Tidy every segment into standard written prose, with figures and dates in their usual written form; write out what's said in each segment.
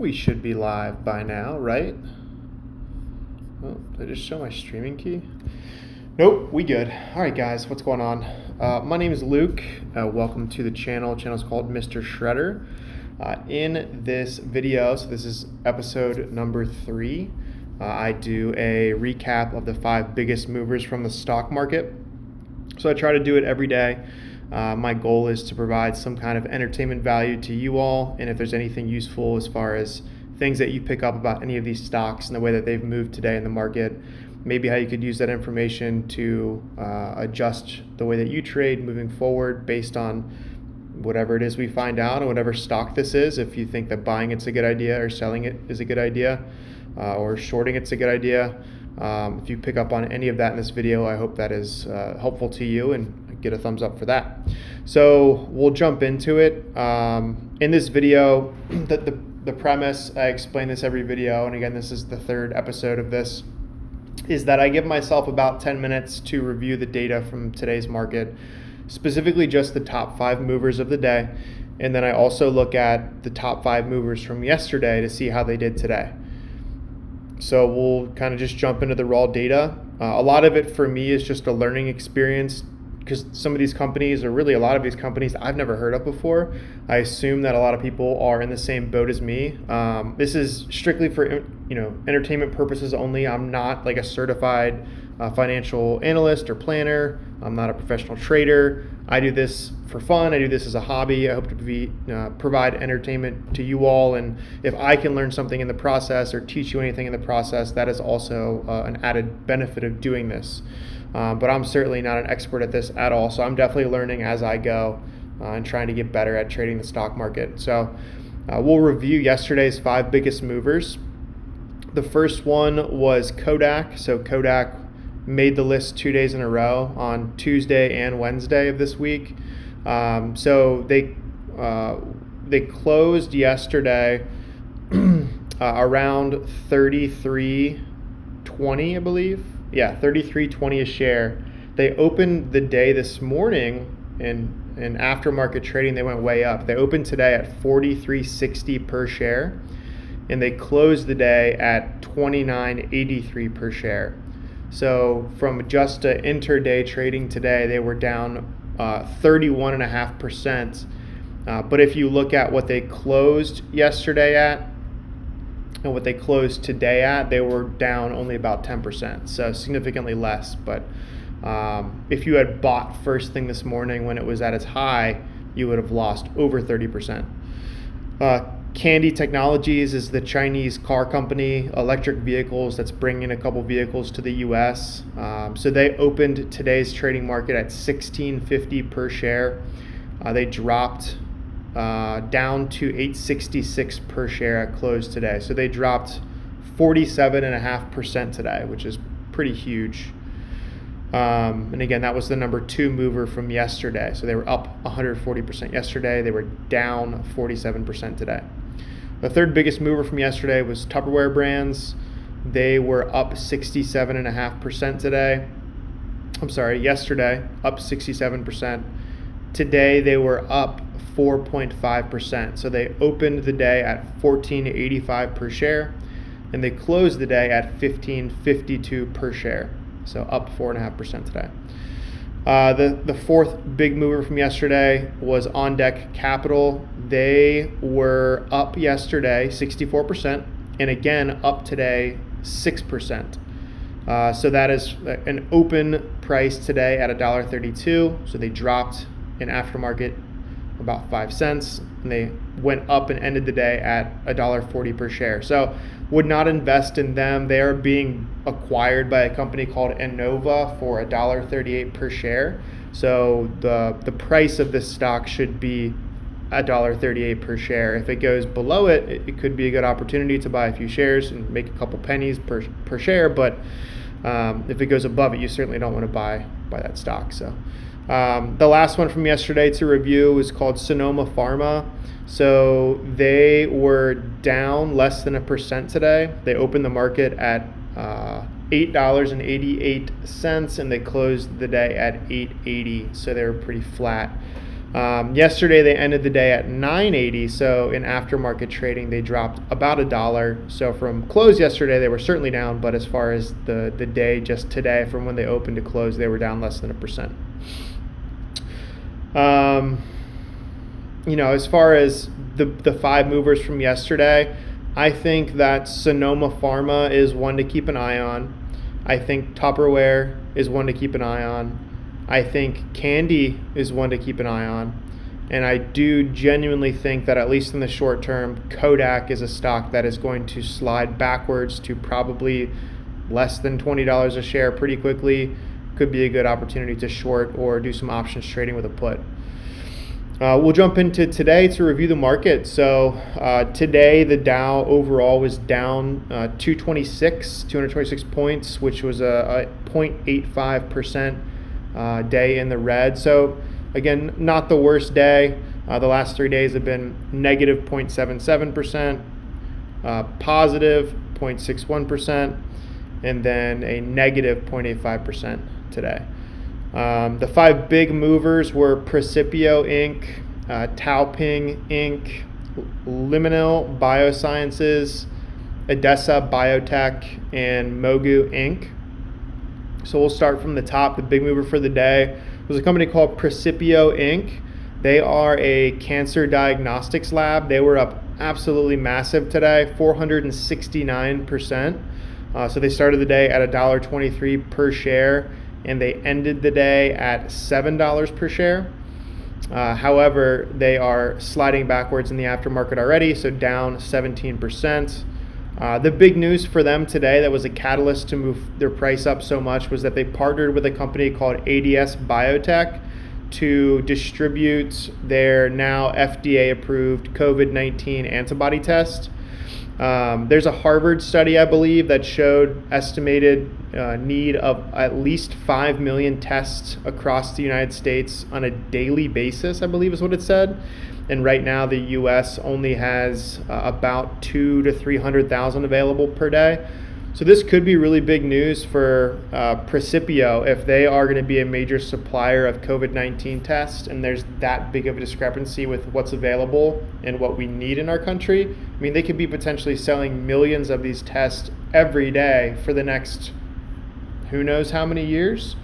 We should be live by now, right? Oh, did I just show my streaming key? Nope, we good. All right, guys, what's going on? My name is Luke. Welcome to the channel. The channel is called Mr. Shredder. In this video, so this is episode number 3, I do a recap of the 5 biggest movers from the stock market. So I try to do it every day. My goal is to provide some kind of entertainment value to you all, and if there's anything useful as far as things that you pick up about any of these stocks and the way that they've moved today in the market, maybe how you could use that information to adjust the way that you trade moving forward based on whatever it is we find out, or whatever stock this is. If you think that buying it's a good idea, or selling it is a good idea, or shorting it's a good idea. If you pick up on any of that in this video, I hope that is helpful to you, and get a thumbs up for that. So we'll jump into it. In this video, the premise, I explain this every video, and again, this is the 3rd episode of this, is that I give myself about 10 minutes to review the data from today's market, specifically just the top 5 movers of the day. And then I also look at the top 5 movers from yesterday to see how they did today. So we'll kind of just jump into the raw data. A lot of it for me is just a learning experience, because some of these companies, or really a lot of these companies, I've never heard of before. I assume that a lot of people are in the same boat as me. This is strictly for entertainment purposes only. I'm not like a certified financial analyst or planner. I'm not a professional trader. I do this for fun. I do this as a hobby. I hope to provide entertainment to you all, and if I can learn something in the process or teach you anything in the process, that is also an added benefit of doing this. But I'm certainly not an expert at this at all, so I'm definitely learning as I go and trying to get better at trading the stock market. So we'll review yesterday's 5 biggest movers. The first one was Kodak. So Kodak made the list 2 days in a row, on Tuesday and Wednesday of this week. So they closed yesterday around 33.20, I believe. Yeah, 33.20 a share. They opened the day this morning in aftermarket trading. They went way up. They opened today at 43.60 per share, and they closed the day at 29.83 per share. So from just intraday trading today, they were down 31.5%. But if you look at what they closed yesterday at and what they closed today at, they were down only about 10%, so significantly less. But if you had bought first thing this morning when it was at its high, you would have lost over 30%. Kandi Technologies is the Chinese car company, electric vehicles, that's bringing a couple vehicles to the U.S. So they opened today's trading market at $16.50 per share. They dropped down to $8.66 per share at close today. So they dropped 47.5% today, which is pretty huge. And again, that was the number 2 mover from yesterday. So they were up 140% yesterday. They were down 47% today. The 3rd biggest mover from yesterday was Tupperware Brands. They were up 67.5% today. Yesterday, up 67%. Today, they were up 4.5%. So they opened the day at $14.85 per share, and they closed the day at $15.52 per share. So up 4.5% today. The 4th big mover from yesterday was OnDeck Capital. They were up yesterday 64%, and again up today 6%. So that is an open price today at $1.32. So they dropped in aftermarket about 5 cents, and they went up and ended the day at $1.40 per share. So would not invest in them. They are being acquired by a company called Enova for $1.38 per share. So the price of this stock should be $1.38 per share. If it goes below it, it could be a good opportunity to buy a few shares and make a couple pennies per share. But if it goes above it, you certainly don't want to buy that stock. So the last one from yesterday to review is called Sonoma Pharma. So they were down less than 1% today. They opened the market at $8.88, and they closed the day at $8.80. So they were pretty flat. Yesterday they ended the day at 980, so in aftermarket trading they dropped about $1. So from close yesterday they were certainly down, but as far as the day just today, from when they opened to close, they were down less than 1%. As far as the five movers from yesterday, I think that Sonoma Pharma is one to keep an eye on. I think Tupperware is one to keep an eye on. I think Candy is one to keep an eye on. And I do genuinely think that, at least in the short term, Kodak is a stock that is going to slide backwards to probably less than $20 a share pretty quickly. Could be a good opportunity to short or do some options trading with a put. We'll jump into today to review the market. So today the Dow overall was down 226 points, which was a 0.85% day in the red. So again, not the worst day. The last 3 days have been negative 0.77%, positive 0.61%, and then a negative 0.85% today. The five big movers were Precipio Inc., Taoping Inc., Liminal Biosciences, Edessa Biotech, and Mogu Inc. So we'll start from the top. The big mover for the day was a company called Precipio Inc. They are a cancer diagnostics lab. They were up absolutely massive today, 469%. So they started the day at $1.23 per share, and they ended the day at $7 per share. However, they are sliding backwards in the aftermarket already, so down 17%. The big news for them today that was a catalyst to move their price up so much was that they partnered with a company called ADS Biotech to distribute their now FDA-approved COVID-19 antibody test. There's a Harvard study, I believe, that showed estimated need of at least 5 million tests across the United States on a daily basis, I believe is what it said. And right now the U.S. only has about 200,000 to 300,000 available per day. So this could be really big news for Precipio if they are going to be a major supplier of COVID-19 tests, and there's that big of a discrepancy with what's available and what we need in our country. I mean, they could be potentially selling millions of these tests every day for the next who knows how many years.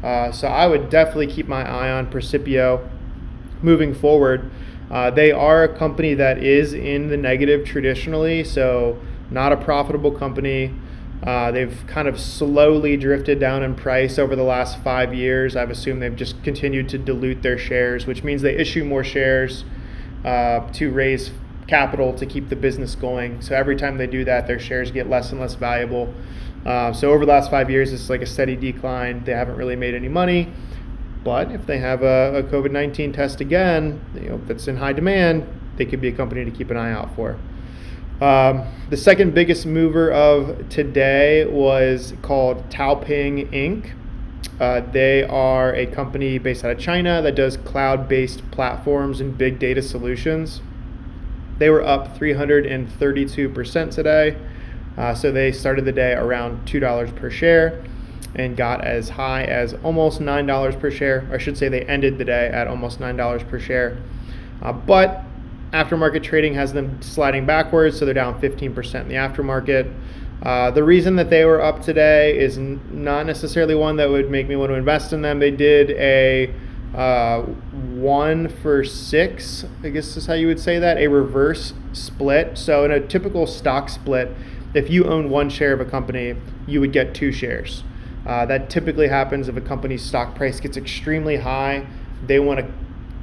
So I would definitely keep my eye on Precipio moving forward. They are a company that is in the negative traditionally, so not a profitable company. They've kind of slowly drifted down in price over the last 5 years. I've assumed they've just continued to dilute their shares, which means they issue more shares to raise capital to keep the business going. So every time they do that, their shares get less and less valuable. So over the last 5 years, it's like a steady decline. They haven't really made any money. But if they have a COVID-19 test again, that's in high demand, they could be a company to keep an eye out for. The second biggest mover of today was called Taoping Inc. They are a company based out of China that does cloud-based platforms and big data solutions. They were up 332% today. So they started the day around $2 per share and got as high as almost $9 per share. Or I should say they ended the day at almost $9 per share. But aftermarket trading has them sliding backwards, so they're down 15% in the aftermarket. The reason that they were up today is not necessarily one that would make me want to invest in them. They did a 1 for 6, I guess is how you would say that, a reverse split. So in a typical stock split, if you own one share of a company, you would get 2 shares. That typically happens if a company's stock price gets extremely high. They want to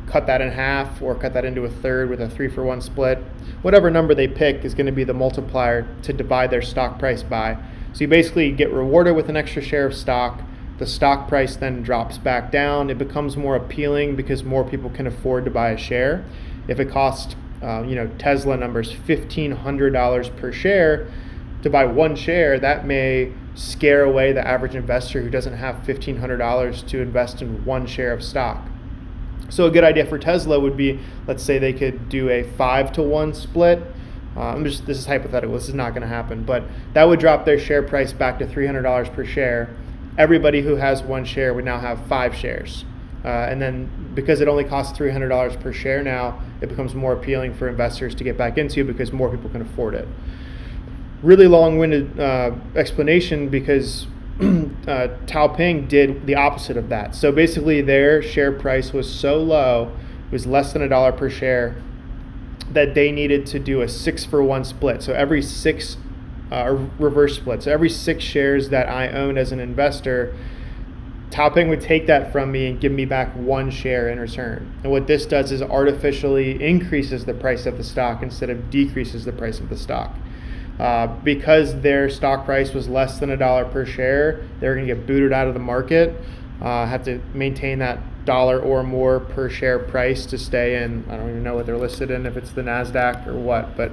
cut that in half or cut that into a third with a 3-for-1 split. Whatever number they pick is going to be the multiplier to divide their stock price by. So you basically get rewarded with an extra share of stock. The stock price then drops back down. It becomes more appealing because more people can afford to buy a share. If it costs, Tesla numbers, $1,500 per share to buy one share, that may scare away the average investor who doesn't have $1,500 to invest in one share of stock. So a good idea for Tesla would be, let's say they could do a 5-to-1 split. This is hypothetical, this is not going to happen, but that would drop their share price back to $300 per share. Everybody who has one share would now have 5 shares. And then because it only costs $300 per share now, it becomes more appealing for investors to get back into because more people can afford it. Really long-winded explanation because Taoping did the opposite of that. So basically their share price was so low, it was less than $1 per share, that they needed to do a 6-for-1 split. So every reverse split. So every 6 shares that I owned as an investor, Taoping would take that from me and give me back 1 share in return. And what this does is artificially increases the price of the stock instead of decreases the price of the stock. Because their stock price was less than $1 per share, they're going to get booted out of the market, have to maintain that $1 or more per share price to stay in. I don't even know what they're listed in, if it's the NASDAQ or what. But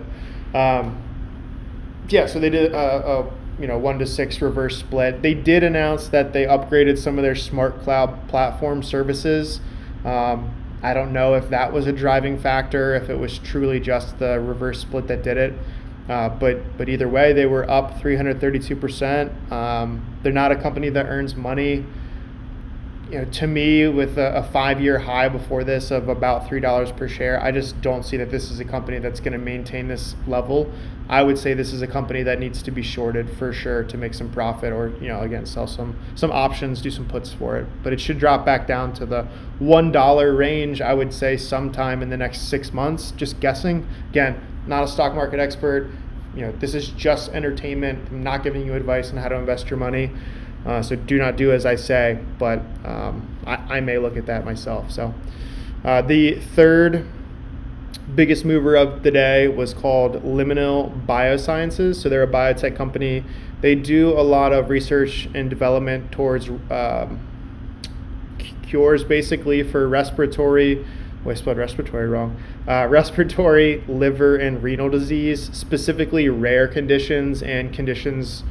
so they did a 1-to-6 reverse split. They did announce that they upgraded some of their smart cloud platform services. I don't know if that was a driving factor, if it was truly just the reverse split that did it. But either way, they were up 332%. They're not a company that earns money. To me, with a 5-year high before this of about $3 per share, I just don't see that this is a company that's going to maintain this level. I would say this is a company that needs to be shorted for sure to make some profit, or again, sell some options, do some puts for it. But it should drop back down to the $1 range, I would say, sometime in the next 6 months. Just guessing. Again, not a stock market expert. This is just entertainment. I'm not giving you advice on how to invest your money. So do not do as I say, but I may look at that myself. So the third biggest mover of the day was called Liminal Biosciences. So they're a biotech company. They do a lot of research and development towards cures, basically, for respiratory, I spelled respiratory wrong, respiratory, liver, and renal disease, specifically rare conditions and conditions,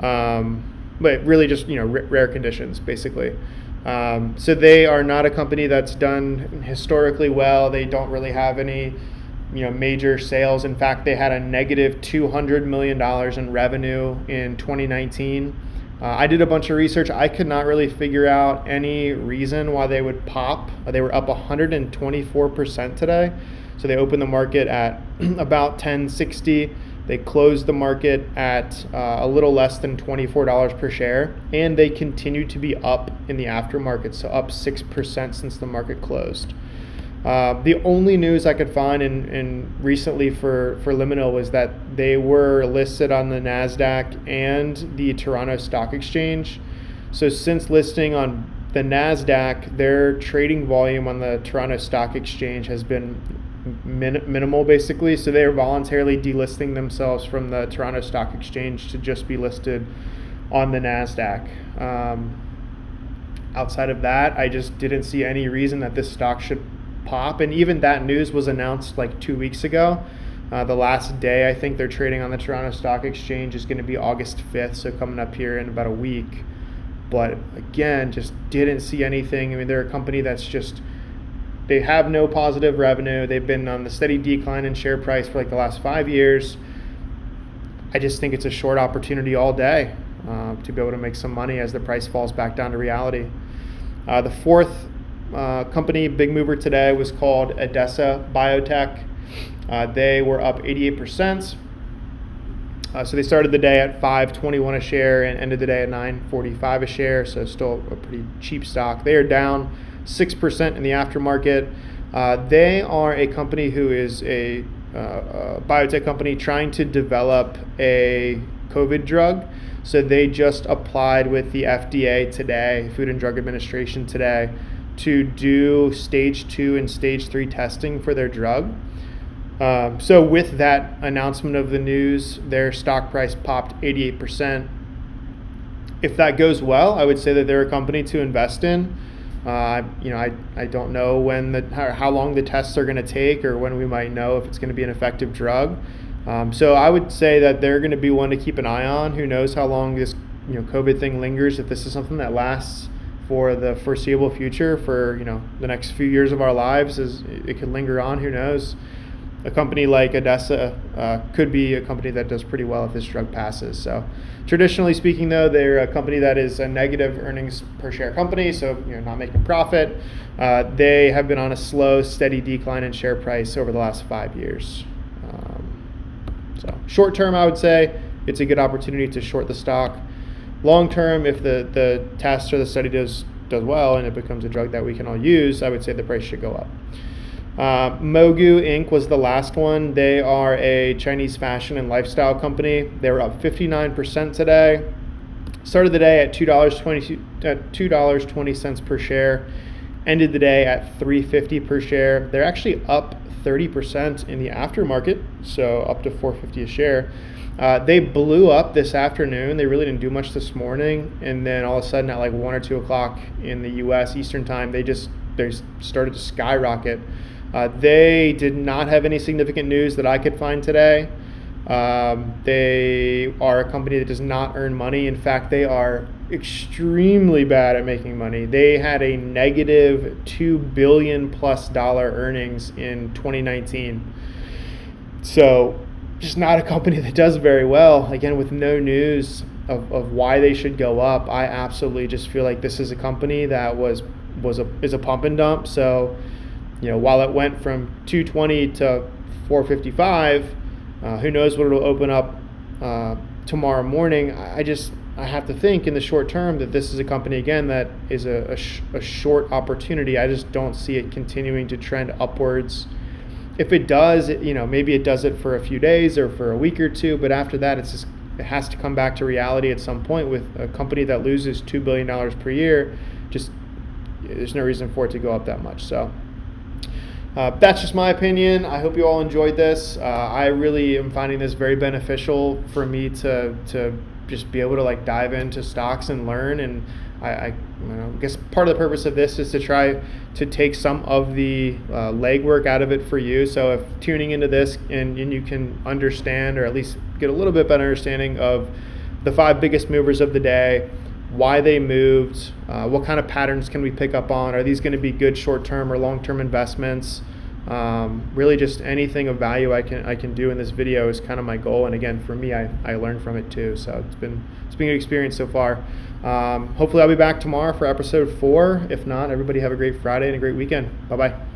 but really just, rare conditions, basically. So they are not a company that's done historically well. They don't really have any, major sales. In fact, they had a negative $200 million in revenue in 2019. I did a bunch of research. I could not really figure out any reason why they would pop. They were up 124% today. So they opened the market at about $10.60. They closed the market at a little less than $24 per share, and they continue to be up in the aftermarket, so up 6% since the market closed. The only news I could find in recently for Liminal was that they were listed on the NASDAQ and the Toronto Stock Exchange. So since listing on the NASDAQ, their trading volume on the Toronto Stock Exchange has been minimal, basically. So they are voluntarily delisting themselves from the Toronto Stock Exchange to just be listed on the NASDAQ. Outside of that, I just didn't see any reason that this stock should pop, and even that news was announced like 2 weeks ago. The last day I think they're trading on the Toronto Stock Exchange is going to be August 5th, so coming up here in about a week. But again, just didn't see anything. I mean, they're a company that's just, they have no positive revenue. They've been on the steady decline in share price for like the last 5 years. I just think it's a short opportunity all day to be able to make some money as the price falls back down to reality. The fourth company, big mover today, was called Edessa Biotech. They were up 88%. So they started the day at $5.21 a share and ended the day at $9.45 a share, so still a pretty cheap stock. They are down 6% in the aftermarket. They are a company who is a biotech company trying to develop a COVID drug. So they just applied with the FDA today, Food and Drug Administration today, to do stage 2 and stage 3 testing for their drug. So with that announcement of the news, their stock price popped 88%. If that goes well, I would say that they're a company to invest in. I don't know how long the tests are going to take, or when we might know if it's going to be an effective drug. So I would say that they're going to be one to keep an eye on. Who knows how long this COVID thing lingers? If this is something that lasts for the foreseeable future, for the next few years of our lives, it could linger on. Who knows? a company like Odessa could be a company that does pretty well if this drug passes. So traditionally speaking, though, they're a company that is a negative earnings per share company, so not making profit. They have been on a slow, steady decline in share price over the last 5 years. So short term, I would say it's a good opportunity to short the stock. Long term, if the test or the study does well and it becomes a drug that we can all use, I would say the price should go up. Mogu Inc. was the last one. They are a Chinese fashion and lifestyle company. They were up 59% today. Started the day at $2.20 per share. Ended the day at $3.50 per share. They're actually up 30% in the aftermarket, so up to $4.50 a share. They blew up this afternoon. They really didn't do much this morning, and then all of a sudden at like 1 or 2 o'clock in the U.S. Eastern time, they started to skyrocket. They did not have any significant news that I could find today. They are a company that does not earn money. In fact, they are extremely bad at making money. They had a negative $2 billion plus earnings in 2019. So just not a company that does very well. Again, with no news of why they should go up, I absolutely just feel like this is a company that is a pump and dump. So while it went from 220 to 455, who knows what it'll open up tomorrow morning. I have to think in the short term that this is a company, again, that is a short opportunity. I just don't see it continuing to trend upwards. If it does, maybe it does it for a few days or for a week or two, but after that, it has to come back to reality at some point. With a company that loses $2 billion per year, there's no reason for it to go up that much. So that's just my opinion. I hope you all enjoyed this. I really am finding this very beneficial for me to just be able to dive into stocks and learn. And I guess part of the purpose of this is to try to take some of the legwork out of it for you. So if tuning into this and you can understand, or at least get a little bit better understanding of the 5 biggest movers of the day, why they moved, what kind of patterns can we pick up on? Are these going to be good short-term or long-term investments? Really just anything of value I can do in this video is kind of my goal. And again, for me, I learned from it too. So it's been a good experience so far. Hopefully I'll be back tomorrow for episode 4. If not, everybody have a great Friday and a great weekend. Bye-bye.